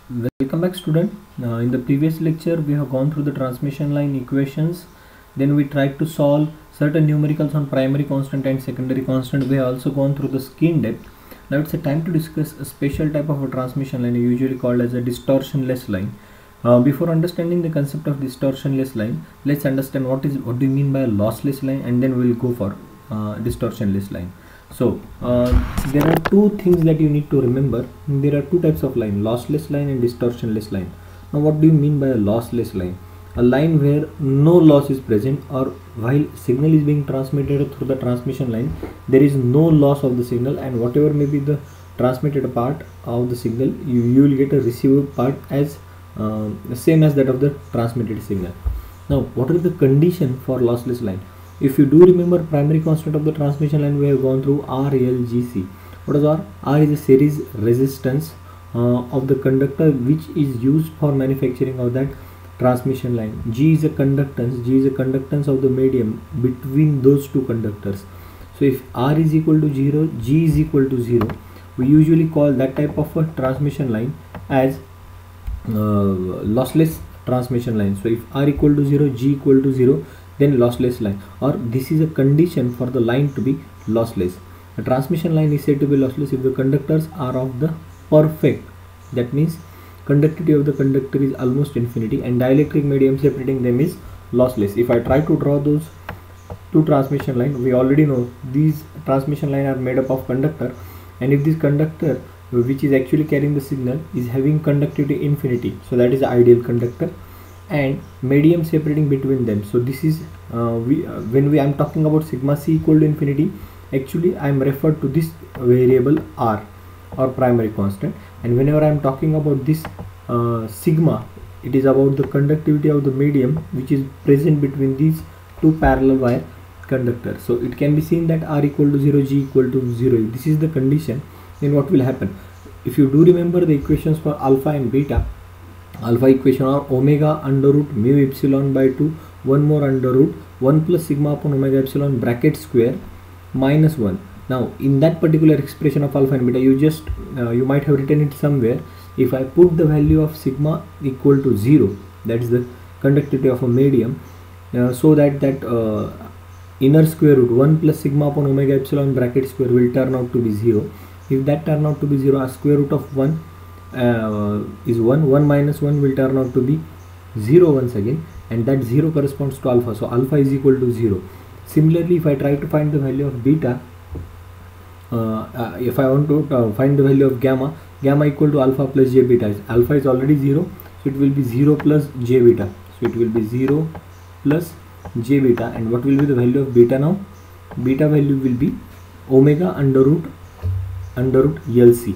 Welcome back, student. In the previous lecture we have gone through the transmission line equations, then we tried to solve certain numericals on primary constant and secondary constant. We have also gone through the skein depth. Now it's a time to discuss a special type of a transmission line usually called as a distortionless line. Before understanding the concept of distortionless line, let's understand what do you mean by a lossless line, and then we'll go for distortionless line. So there are two things that you need to remember. There are two types of line: lossless line and distortionless line. Now what do you mean by a lossless line? A line where no loss is present, or while signal is being transmitted through the transmission line, there is no loss of the signal, and whatever may be the transmitted part of the signal, you will get a received part as same as that of the transmitted signal. Now what are the condition for lossless line? If you do remember primary constant of the transmission line, we have gone through R, L, G, C. What is R? R is a series resistance of the conductor which is used for manufacturing of that transmission line. G is a conductance. G is a conductance of the medium between those two conductors. So if R is equal to 0, G is equal to 0, we usually call that type of a transmission line as lossless transmission line. So if R equal to 0, G equal to 0, then lossless line, or this is a condition for the line to be lossless. A transmission line is said to be lossless if the conductors are of the perfect, that means conductivity of the conductor is almost infinity, and dielectric medium separating them is lossless. If I try to draw those two transmission line, we already know these transmission line are made up of conductor, and if this conductor which is actually carrying the signal is having conductivity infinity, so that is the ideal conductor, and medium separating between them. So this is when I am talking about sigma c equal to infinity, actually I am referred to this variable r, or primary constant, and whenever I am talking about this sigma, it is about the conductivity of the medium which is present between these two parallel wire conductors. So it can be seen that r equal to 0, g equal to 0. If this is the condition, then what will happen? If you do remember the equations for alpha and beta, alpha equation are omega under root mu epsilon by 2, 1 more under root 1 plus sigma upon omega epsilon bracket square minus 1. Now in that particular expression of alpha and beta, you might have written it somewhere. If I put the value of sigma equal to 0, that is the conductivity of a medium, so that inner square root 1 plus sigma upon omega epsilon bracket square will turn out to be 0. If that turn out to be 0, a square root of 1 is 1, 1 minus 1 will turn out to be 0 once again, and that 0 corresponds to alpha, so alpha is equal to 0. Similarly, if I try to find the value of beta, if I want to find the value of gamma, gamma equal to alpha plus j beta, alpha is already 0, so it will be 0 plus j beta, so it will be 0 plus j beta, and what will be the value of beta now? Beta value will be omega under root LC.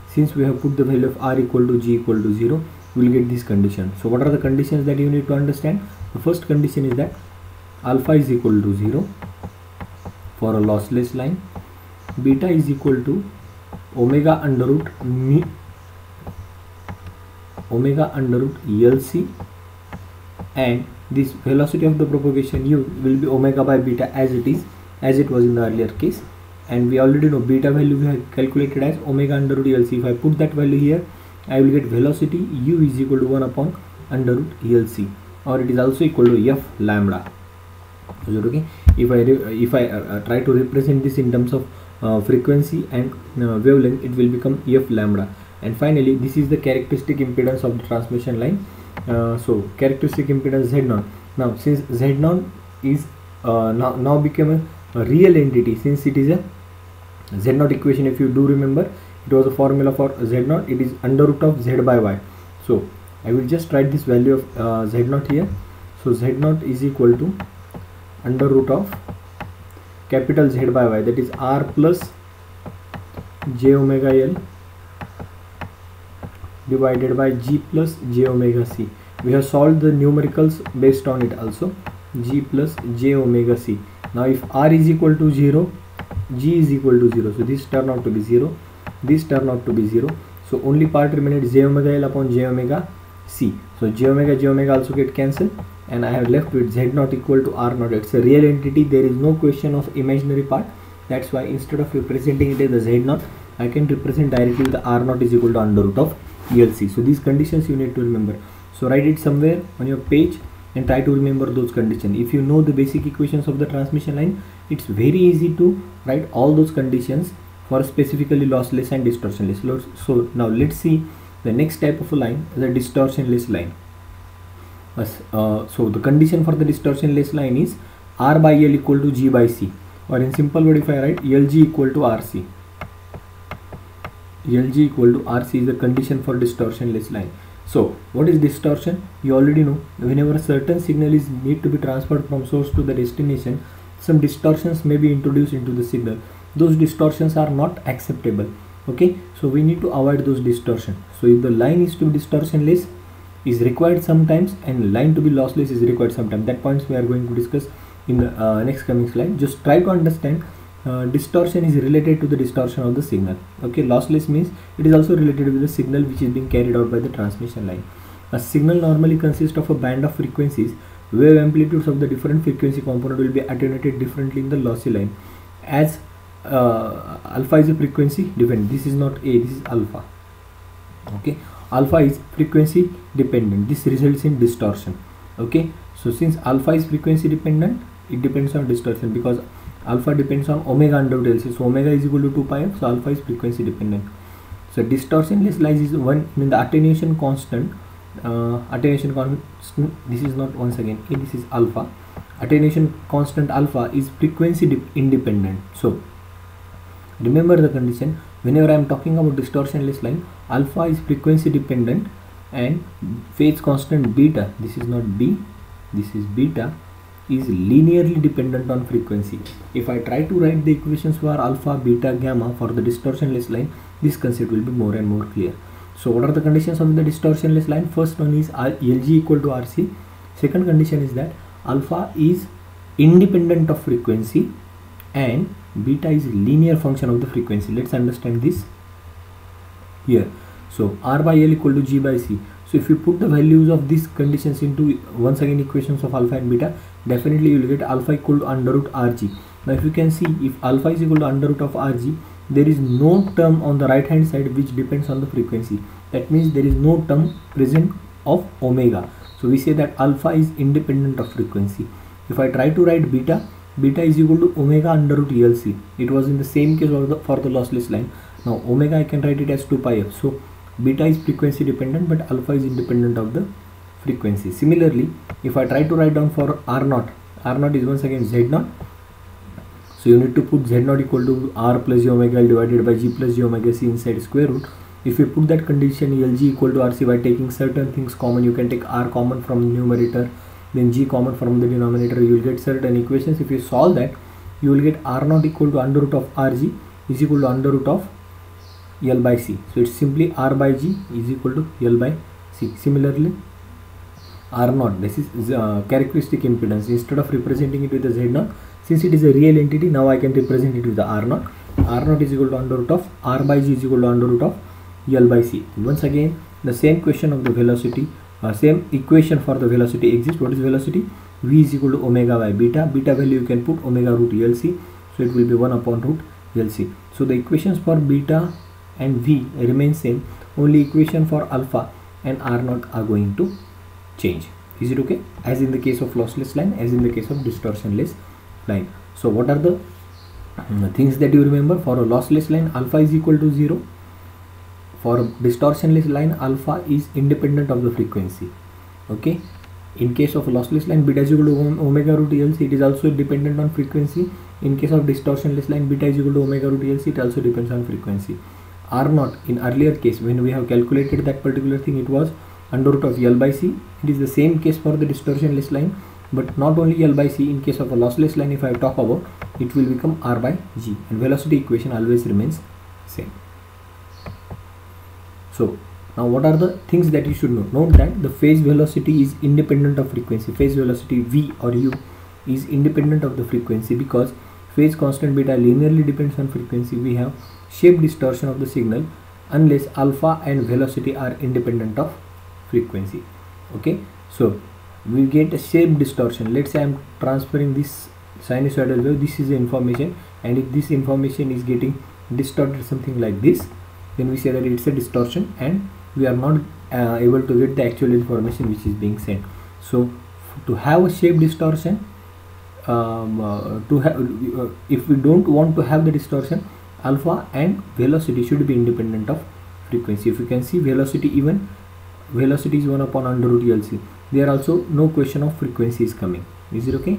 Since we have put the value of r equal to g equal to 0, we will get this condition. So what are the conditions that you need to understand? The first condition is that alpha is equal to 0 for a lossless line, beta is equal to omega under root LC, and this velocity of the propagation u will be omega by beta as it was in the earlier case. And we already know beta value we have calculated as omega under root LC. If I put that value here, I will get velocity u is equal to 1 upon under root LC, or it is also equal to f lambda. Is it okay? If I try to represent this in terms of frequency and wavelength, it will become f lambda. And finally, this is the characteristic impedance of the transmission line. So characteristic impedance Z0. Now since Z0 is now become a real entity, since it is a Z0 equation, if you do remember, it was a formula for Z0, it is under root of Z by Y. So I will just write this value of Z0 here. So Z0 is equal to under root of capital Z by Y, that is R plus j omega L divided by G plus j omega C. We have solved the numericals based on it also, G plus j omega C. Now if R is equal to 0, G is equal to 0, so this turn out to be 0, this turn out to be 0, so only part remained j omega L upon j omega C. So j omega also get cancelled, and I have left with Z0 equal to R0. It's a real entity, there is no question of imaginary part. That's why instead of representing it as a Z0, I can represent directly the R0 is equal to under root of ELC. So these conditions you need to remember. So write it somewhere on your page and try to remember those conditions. If you know the basic equations of the transmission line, it's very easy to write all those conditions for specifically lossless and distortionless. So now let's see the next type of a line, the distortionless line. So the condition for the distortionless line is R by L equal to G by C, or in simple word if I write LG equal to RC. LG equal to RC is the condition for distortionless line. So what is distortion? You already know, whenever a certain signal is need to be transferred from source to the destination, some distortions may be introduced into the signal. Those distortions are not acceptable. Okay, so we need to avoid those distortions. So if the line is to be distortionless is required sometimes, and line to be lossless is required sometimes. That points we are going to discuss in the next coming slide. Just try to understand distortion is related to the distortion of the signal. Okay, lossless means it is also related with the signal which is being carried out by the transmission line. A signal normally consists of a band of frequencies. Wave amplitudes of the different frequency component will be attenuated differently in the lossy line, as alpha is a frequency dependent. This is not A, this is alpha. Okay, alpha is frequency dependent. This results in distortion. Okay, so since alpha is frequency dependent, it depends on distortion, because alpha depends on omega under LC. So omega is equal to 2 pi f. So alpha is frequency dependent. So distortionless lies is one in the attenuation constant. Attenuation constant, this is not, once again A, this is alpha. Attenuation constant alpha is frequency independent. So remember the condition, whenever I am talking about distortionless line, alpha is frequency dependent and phase constant beta, this is not B, this is beta, is linearly dependent on frequency. If I try to write the equations for alpha, beta, gamma for the distortionless line, this concept will be more and more clear. So what are the conditions of the distortionless line? First one is LG equal to RC. Second condition is that alpha is independent of frequency and beta is linear function of the frequency. Let's understand this here. So R by L equal to G by C. So if you put the values of these conditions into once again equations of alpha and beta, definitely you will get alpha equal to under root RG. Now if you can see, if alpha is equal to under root of RG, there is no term on the right hand side which depends on the frequency. That means there is no term present of omega. So we say that alpha is independent of frequency. If I try to write beta, beta is equal to omega under root ELC. It was in the same case for the lossless line. Now omega I can write it as 2 pi f. So beta is frequency dependent but alpha is independent of the frequency. Similarly, if I try to write down for R0, R0 is once again Z0. So you need to put Z0 equal to R plus J omega L divided by G plus J omega C inside square root. If you put that condition LG equal to RC by taking certain things common, you can take R common from the numerator, then G common from the denominator, you will get certain equations. If you solve that, you will get R0 equal to under root of RG is equal to under root of L by C. So it's simply R by G is equal to L by C. Similarly, R0, this is characteristic impedance. Instead of representing it with the Z0, since it is a real entity, now I can represent it with the R0. R0 is equal to under root of R by G is equal to under root of L by C. Once again, the same question of the velocity, same equation for the velocity exists. What is velocity? V is equal to omega by beta. Beta value you can put omega root LC. So it will be 1 upon root LC. So the equations for beta and V remain same. Only equation for alpha and R0 are going to change. Is it okay? As in the case of lossless line, as in the case of distortionless line. So what are the things that you remember? For a lossless line, alpha is equal to 0. For a distortionless line, alpha is independent of the frequency. Okay. In case of a lossless line, beta is equal to omega root LC. It is also dependent on frequency. In case of distortionless line, beta is equal to omega root LC. It also depends on frequency. R0 in earlier case, when we have calculated that particular thing, it was under root of L by C. It is the same case for the distortionless line, but not only L by C. In case of a lossless line, if I talk about, it will become R by G, and velocity equation always remains same. So now what are the things that you should know? Note that the phase velocity is independent of frequency. Phase velocity V or U is independent of the frequency because phase constant beta linearly depends on frequency. We have shape distortion of the signal unless alpha and velocity are independent of frequency. Okay, so we get a shape distortion. Let's say I am transferring this sinusoidal wave. This is the information, and if this information is getting distorted something like this, then we say that it's a distortion and we are not able to get the actual information which is being sent. So to have a shape distortion, if we don't want to have the distortion, alpha and velocity should be independent of frequency. If you can see, velocity is 1 upon under root LC. There also no question of frequency is coming. Is it okay?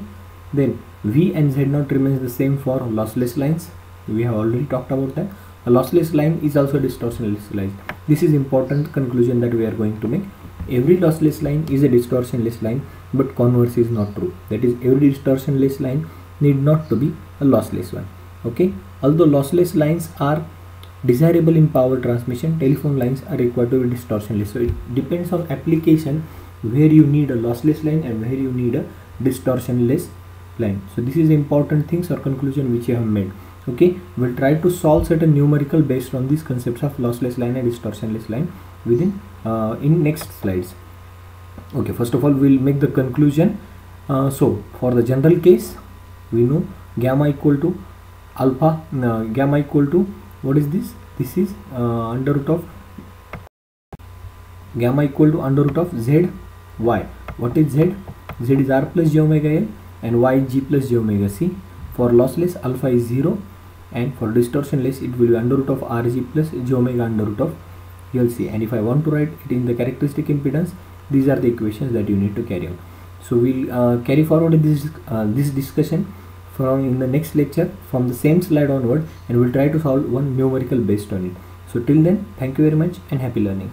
Then V and Z0 remains the same for lossless lines. We have already talked about that. A lossless line is also distortionless line. This is important conclusion that we are going to make. Every lossless line is a distortionless line, but converse is not true. That is, every distortionless line need not to be a lossless one. Okay. Although lossless lines are desirable in power transmission, telephone lines are required to be distortionless. So it depends on application where you need a lossless line and where you need a distortionless line. So this is important things or conclusion which you have made. Okay, we'll try to solve certain numerical based on these concepts of lossless line and distortionless line within in next slides. Okay, first of all we'll make the conclusion. So for the general case, we know gamma equal to alpha, gamma equal to, what is this? This is under root of gamma equal to under root of z y. What is z? Z is r plus j omega l and y is g plus j omega c. For lossless, alpha is 0, and for distortionless it will be under root of rg plus j omega under root of lc. And if I want to write it in the characteristic impedance, these are the equations that you need to carry out. So we'll carry forward this discussion from in the next lecture from the same slide onward, and we'll try to solve one numerical based on it. So till then, thank you very much and happy learning.